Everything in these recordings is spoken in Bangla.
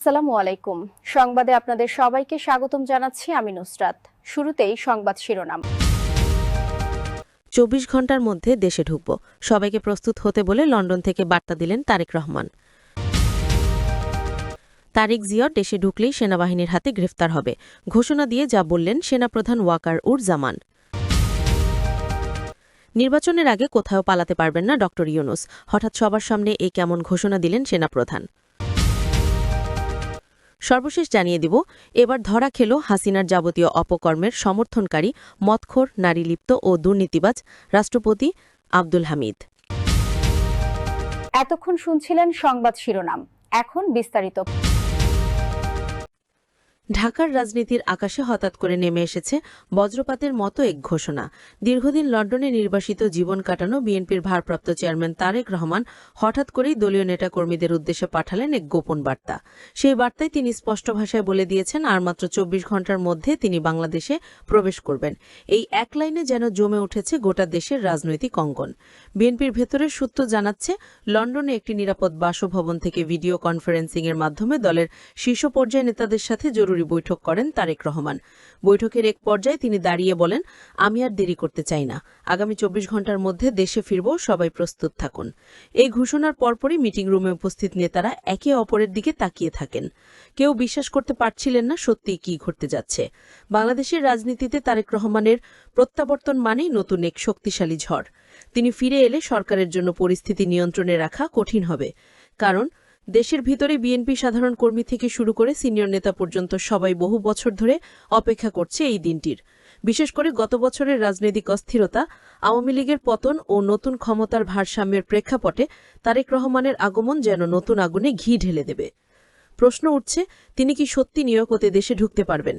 আসসালামু আলাইকুম। সংবাদে আপনাদের সবাইকে স্বাগতম জানাচ্ছি আমি নুসরাত। শুরুতেই সংবাদ শিরোনাম। ২৪ ঘন্টার মধ্যে দেশে ঢুকব, সবাইকে প্রস্তুত হতে বলে লন্ডন থেকে বার্তা দিলেন তারেক রহমান। তারেক জিয়া দেশে ঢুকলেই সেনাবাহিনীর হাতে গ্রেফতার হবে ঘোষণা দিয়ে যা বললেন সেনাপ্রধান ওয়াকার উর জামান। নির্বাচনের আগে কোথাও পালাতে পারবেন না ড ইউনূস, হঠাৎ সবার সামনে এই কেমন ঘোষণা দিলেন সেনাপ্রধান। সর্বশেষ জানিয়ে দিব, এবার ধরা খেল হাসিনার যাবতীয় অপকর্মের সমর্থনকারী মদখোর, নারীলিপ্ত ও দুর্নীতিবাজ রাষ্ট্রপতি আব্দুল হামিদ। এতক্ষণ শুনছিলেন সংবাদ শিরোনাম, এখন বিস্তারিত। ঢাকার রাজনীতির আকাশে হঠাৎ করে নেমে এসেছে বজ্রপাতের মতো এক ঘোষণা। দীর্ঘদিন লন্ডনে নির্বাসিত জীবন কাটানো বিএনপির ভারপ্রাপ্ত চেয়ারম্যান তারেক রহমান হঠাৎ করেই দলীয় নেতাকর্মীদের উদ্দেশ্যে পাঠালেন এক গোপন বার্তা। সেই বার্তায় তিনি স্পষ্ট ভাষায় বলে দিয়েছেন আর মাত্র ২৪ ঘন্টার মধ্যে তিনি বাংলাদেশে প্রবেশ করবেন। এই এক লাইনে যেন জমে উঠেছে গোটা দেশের রাজনৈতিক অঙ্গন। বিএনপির ভেতরের সূত্র জানাচ্ছে, লন্ডনে একটি নিরাপদ বাসভবন থেকে ভিডিও কনফারেন্সিংয়ের মাধ্যমে দলের শীর্ষ পর্যায়ের নেতাদের সাথে জরুরি বৈঠক করেন তারেক রহমান। বৈঠকের এক পর্যায়ে তিনি দাঁড়িয়ে বলেন, আমি আর দেরি করতে চাই না, আগামী ২৪ ঘন্টার মধ্যে দেশে ফিরব, সবাই প্রস্তুত থাকুন। এই ঘোষণার পরপরই মিটিং রুমে উপস্থিত নেতারা একে অপরের দিকে তাকিয়ে থাকেন। কেউ বিশ্বাস করতে পারছিলেন না সত্যিই কি ঘটতে যাচ্ছে। বাংলাদেশের রাজনীতিতে তারেক রহমানের প্রত্যাবর্তন মানেই নতুন এক শক্তিশালী ঝড়। তিনি ফিরে এলে সরকারের জন্য পরিস্থিতি নিয়ন্ত্রণে রাখা কঠিন হবে। কারণ দেশের ভিতরে বিএনপি সাধারণ কর্মী থেকে শুরু করে সিনিয়র নেতা পর্যন্ত সবাই বহু বছর ধরে অপেক্ষা করছে এই দিনটির। বিশেষ করে গত বছরের রাজনৈতিক অস্থিরতা, আওয়ামী লীগের পতন ও নতুন ক্ষমতার ভারসাম্যের প্রেক্ষাপটে তারেক রহমানের আগমন যেন নতুন আগুনে ঘি ঢেলে দেবে। প্রশ্ন উঠছে, তিনি কি সত্যি নিয়োগ হতে দেশে ঢুকতে পারবেন?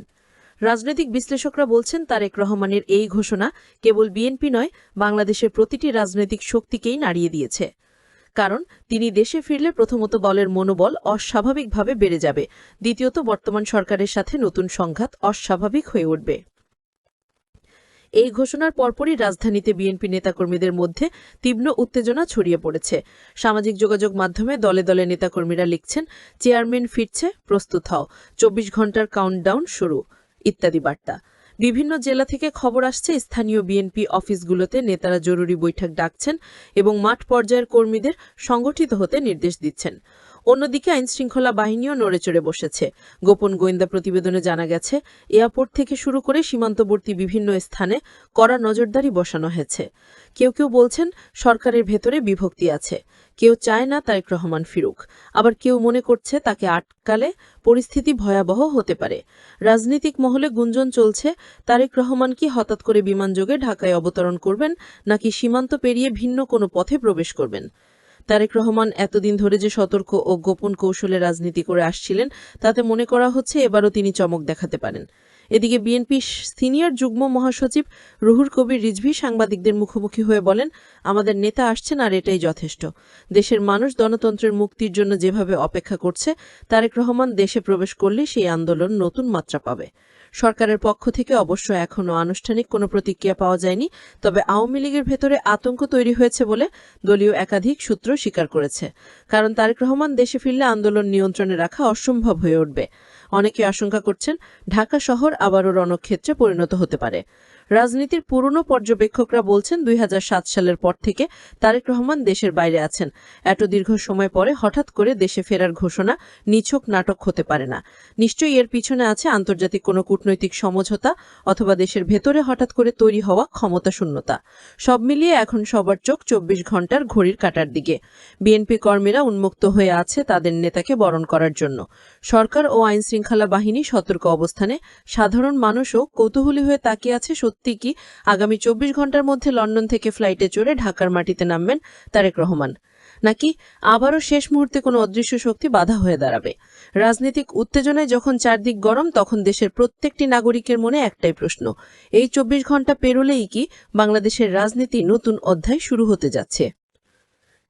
রাজনৈতিক বিশ্লেষকরা বলছেন, তারেক রহমানের এই ঘোষণা কেবল বিএনপি নয়, বাংলাদেশের প্রতিটি রাজনৈতিক শক্তিকেই নাড়িয়ে দিয়েছে। কারণ তিনি দেশে ফিরলে প্রথমত দলের মনোবল অস্বাভাবিকভাবে বেড়ে যাবে, দ্বিতীয়ত বর্তমান সরকারের সাথে নতুন সংঘাত অস্বাভাবিক হয়ে উঠবে। এই ঘোষণার পরপরই রাজধানীতে বিএনপি নেতাকর্মীদের মধ্যে তীব্র উত্তেজনা ছড়িয়ে পড়েছে। সামাজিক যোগাযোগ মাধ্যমে দলে দলে নেতাকর্মীরা লিখছেন, চেয়ারম্যান ফিরছে, প্রস্তুত হও, ২৪ ঘন্টার কাউন্টডাউন শুরু ইত্যাদি বার্তা। বিভিন্ন জেলা থেকে খবর আসছে, স্থানীয় বিএনপি অফিসগুলোতে নেতারা জরুরি বৈঠক ডাকছেন এবং মাঠ পর্যায়ের কর্মীদের সংগঠিত হতে নির্দেশ দিচ্ছেন। অন্যদিকে আইনশৃঙ্খলা বাহিনীও নড়েচড়ে বসেছে। গোপন গোয়েন্দা প্রতিবেদনে জানা গেছে, এয়ারপোর্ট থেকে শুরু করে সীমান্তবর্তী বিভিন্ন স্থানে কড়া নজরদারি বসানো হয়েছে। কেউ কেউ বলছেন, সরকারের ভেতরে বিভক্তি আছে, কেউ চায় না তারেক রহমান ফিরুক, আবার কেউ মনে করছে তাকে আটকালে পরিস্থিতি ভয়াবহ হতে পারে। রাজনৈতিক মহলে গুঞ্জন চলছে, তারেক রহমান কি হঠাৎ করে বিমানযোগে ঢাকায় অবতরণ করবেন, নাকি সীমান্ত পেরিয়ে ভিন্ন কোনো পথে প্রবেশ করবেন। তারেক রহমান এতদিন ধরে যে সতর্ক ও গোপন কৌশলে রাজনীতি করে আসছিলেন, তাতে মনে করা হচ্ছে এবারও তিনি চমক দেখাতে পারেন। এদিকে বিএনপি সিনিয়র যুগ্ম মহাসচিব রুহুল কবির রিজভী সাংবাদিকদের মুখোমুখি হয়ে বলেন, আমাদের নেতা আসছেন আর এটাই যথেষ্ট। দেশের মানুষ গণতন্ত্রের মুক্তির জন্য যেভাবে অপেক্ষা করছে, তারেক রহমান দেশে প্রবেশ করলে সেই আন্দোলন নতুন মাত্রা পাবে। সরকারের পক্ষ থেকে অবশ্য এখনও আনুষ্ঠানিক কোনো প্রতিক্রিয়া পাওয়া যায়নি, তবে আওয়ামী লীগের ভেতরে আতঙ্ক তৈরি হয়েছে বলে দলীয় একাধিক সূত্র স্বীকার করেছে। কারণ তারেক রহমান দেশে ফিরলে আন্দোলন নিয়ন্ত্রণে রাখা অসম্ভব হয়ে উঠবে। অনেকে আশঙ্কা করছেন, ঢাকা শহর আবারও রণক্ষেত্রে পরিণত হতে পারে। রাজনীতির পুরনো পর্যবেক্ষকরা বলছেন, ২০০৭ সালের পর থেকে তারেক রহমান দেশের বাইরে আছেন। এত দীর্ঘ সময় পরে হঠাৎ করে দেশে ফেরার ঘোষণা নিছক নাটক হতে পারে না। নিশ্চয়ই এর পিছনে আছে আন্তর্জাতিক কোনো কূটনৈতিক সমঝোতা অথবা দেশের ভেতরে হঠাৎ করে তৈরি হওয়া ক্ষমতা শূন্যতা। সব মিলিয়ে এখন সবার চোখ ২৪ ঘন্টার ঘড়ির কাঁটার দিকে। বিএনপি কর্মীরা উন্মুক্ত হয়ে আছে তাদের নেতাকে বরণ করার জন্য। সরকার ও আইনশৃঙ্খলা বাহিনী সতর্ক অবস্থানে, সাধারণ মানুষও কৌতূহলী হয়ে তাকিয়ে আছে সত্যি কি আগামী ২৪ ঘন্টার মধ্যে লন্ডন থেকে ফ্লাইটে চড়ে ঢাকার মাটিতে নামবেন তারেক রহমান, নাকি আবারও শেষ মুহূর্তে কোনো অদৃশ্য শক্তি বাধা হয়ে দাঁড়াবে। রাজনৈতিক উত্তেজনায় যখন চারদিক গরম, তখন দেশের প্রত্যেকটি নাগরিকের মনে একটাই প্রশ্ন, এই ২৪ ঘন্টা পেরোলেই কি বাংলাদেশের রাজনীতি নতুন অধ্যায় শুরু হতে যাচ্ছে?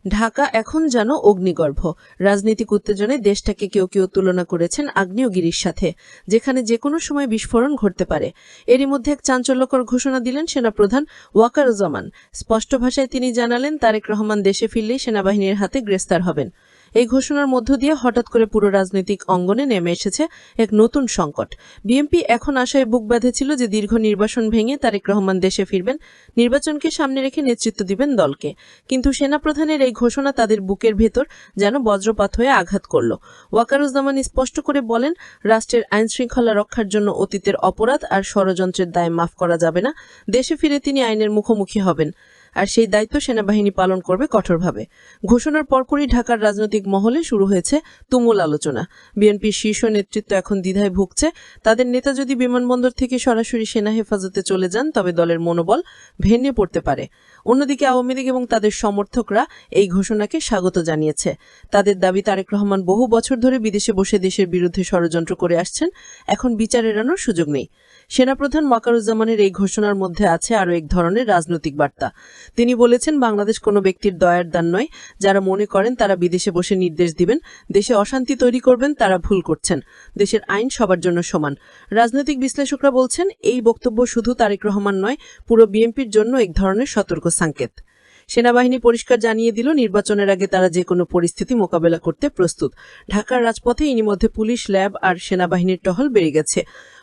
ঢাকা এখন যেন অগ্নিগর্ভ। রাজনৈতিক উত্তেজনায় দেশটাকে কেউ কেউ তুলনা করেছেন আগ্নেয়গিরির সাথে, যেখানে যে কোনো সময় বিস্ফোরণ ঘটতে পারে। এরই মধ্যে এক চাঞ্চল্যকর ঘোষণা দিলেন সেনাপ্রধান ওয়াকার জামান। স্পষ্ট ভাষায় তিনি জানালেন, তারেক রহমান দেশে ফিরলেই সেনাবাহিনীর হাতে গ্রেফতার হবেন। এই ঘোষণার মধ্য দিয়ে হঠাৎ করে পুরো রাজনৈতিক অঙ্গনে নেমে এসেছে এক নতুন সংকট। বিএনপি এখন আশায় বুক বাঁধেছিল যে দীর্ঘ নির্বাসন ভেঙে তারেক রহমান দেশে ফিরবেন, নির্বাচনকে সামনে রেখে নেতৃত্ব দিবেন দলকে। কিন্তু সেনাপ্রধানের এই ঘোষণা তাদের বুকের ভেতর যেন বজ্রপাত হয়ে আঘাত করল। ওয়াকারুজ্জামান স্পষ্ট করে বলেন, রাষ্ট্রের আইন শৃঙ্খলা রক্ষার জন্য অতীতের অপরাধ আর ষড়যন্ত্রের দায় মাফ করা যাবে না। দেশে ফিরে তিনি আইনের মুখোমুখি হবেন, আর সেই দায়িত্ব সেনাবাহিনী পালন করবে কঠোরভাবে। ঘোষণার পরপরই ঢাকার রাজনৈতিক মহলে শুরু হয়েছে তুমুল আলোচনা। বিএনপির শীর্ষ নেতৃত্ব এখন দ্বিধায় ভুগছে। তাদের নেতা যদি বিমানবন্দর থেকে সরাসরি সেনা হেফাজতে চলে যান, তবে দলের মনোবল ভেঙে পড়তে পারে। অন্যদিকে আওয়ামী লীগ এবং তাদের সমর্থকরা এই ঘোষণাকে স্বাগত জানিয়েছে। তাদের দাবি, তারেক রহমান বহু বছর ধরে বিদেশে বসে দেশের বিরুদ্ধে ষড়যন্ত্র করে আসছেন, এখন বিচার এড়ানোর সুযোগ নেই। সেনাপ্রধান ওয়াকারুজ্জামানের এই ঘোষণার মধ্যে আছে আরও এক ধরনের রাজনৈতিক বার্তা। তিনি বলেছেন, বাংলাদেশ কোনো ব্যক্তির দয়ার দান নয়। যারা মনে করেন তারা বিদেশে বসে নির্দেশ দিবেন, দেশে অশান্তি তৈরি করবেন, তারা ভুল করছেন। দেশের আইন সবার জন্য সমান। রাজনৈতিক বিশ্লেষকরা বলছেন, এই বক্তব্য শুধু তারেক রহমান নয়, পুরো বিএনপির জন্য এক ধরনের সতর্ক সংকেত। সেনাবাহিনী পরিষ্কার জানিয়ে দিল, নির্বাচনের আগে তারা যে কোনো পরিস্থিতি মোকাবেলা করতে প্রস্তুত। ঢাকার রাজপথে ইতিমধ্যে পুলিশ, ল্যাব আর সেনাবাহিনীর টহল বেড়ে গেছে।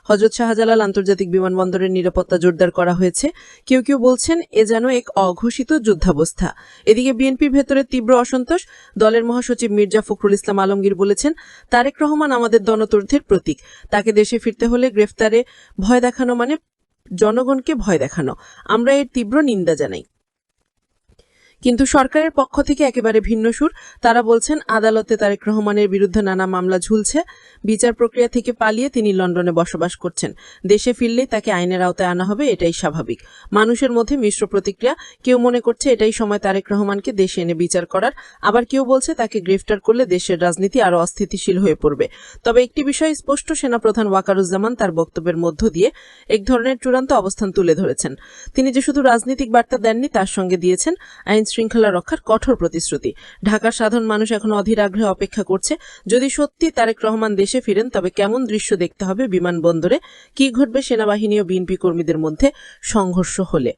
হযরত শাহজালাল আন্তর্জাতিক বিমানবন্দরের নিরাপত্তা জোরদার করা হয়েছে। কেউ কেউ বলছেন, এ যেন এক অঘোষিত যুদ্ধাবস্থা। এদিকে বিএনপির ভেতরে তীব্র অসন্তোষ। দলের মহাসচিব মির্জা ফখরুল ইসলাম আলমগীর বলেছেন, তারেক রহমান আমাদের গণতন্ত্রের প্রতীক। তাকে দেশে ফিরতে হলে গ্রেফতারে ভয় দেখানো মানে জনগণকে ভয় দেখানো। আমরা এর তীব্র নিন্দা জানাই। কিন্তু সরকারের পক্ষ থেকে একেবারে ভিন্ন সুর। তারা বলছেন, আদালতে তারেক রহমানের বিরুদ্ধে নানা মামলা ঝুলছে। বিচার প্রক্রিয়া থেকে পালিয়ে তিনি লন্ডনে বসবাস করছেন। দেশে ফিরলেই তাকে আইনের আওতায় আনা হবে, এটাই স্বাভাবিক। মানুষের মধ্যে মিশ্র প্রতিক্রিয়া। কেউ মনে করছে এটাই সময় তারেক রহমানকে দেশে এনে বিচার করার, আবার কেউ বলছে তাকে গ্রেফতার করলে দেশের রাজনীতি আরও অস্থিতিশীল হয়ে পড়বে। তবে একটি বিষয় স্পষ্ট, সেনাপ্রধান ওয়াকারুজ্জামান তার বক্তব্যের মধ্য দিয়ে এক ধরনের চূড়ান্ত অবস্থান তুলে ধরেছেন। তিনি যে শুধু রাজনৈতিক বার্তা দেননি, তার সঙ্গে দিয়েছেন আইন শৃঙ্খলা রক্ষার কঠোর প্রতিশ্রুতি। ঢাকার সাধারণ মানুষ এখন অধীর আগ্রহে অপেক্ষা করছে। যদি সত্যি তারেক রহমান দেশে ফিরেন, তবে কেমন দৃশ্য দেখতে হবে বিমানবন্দরে, কি ঘটবে সেনাবাহিনী ও বিএনপি কর্মীদের মধ্যে সংঘর্ষ হলে।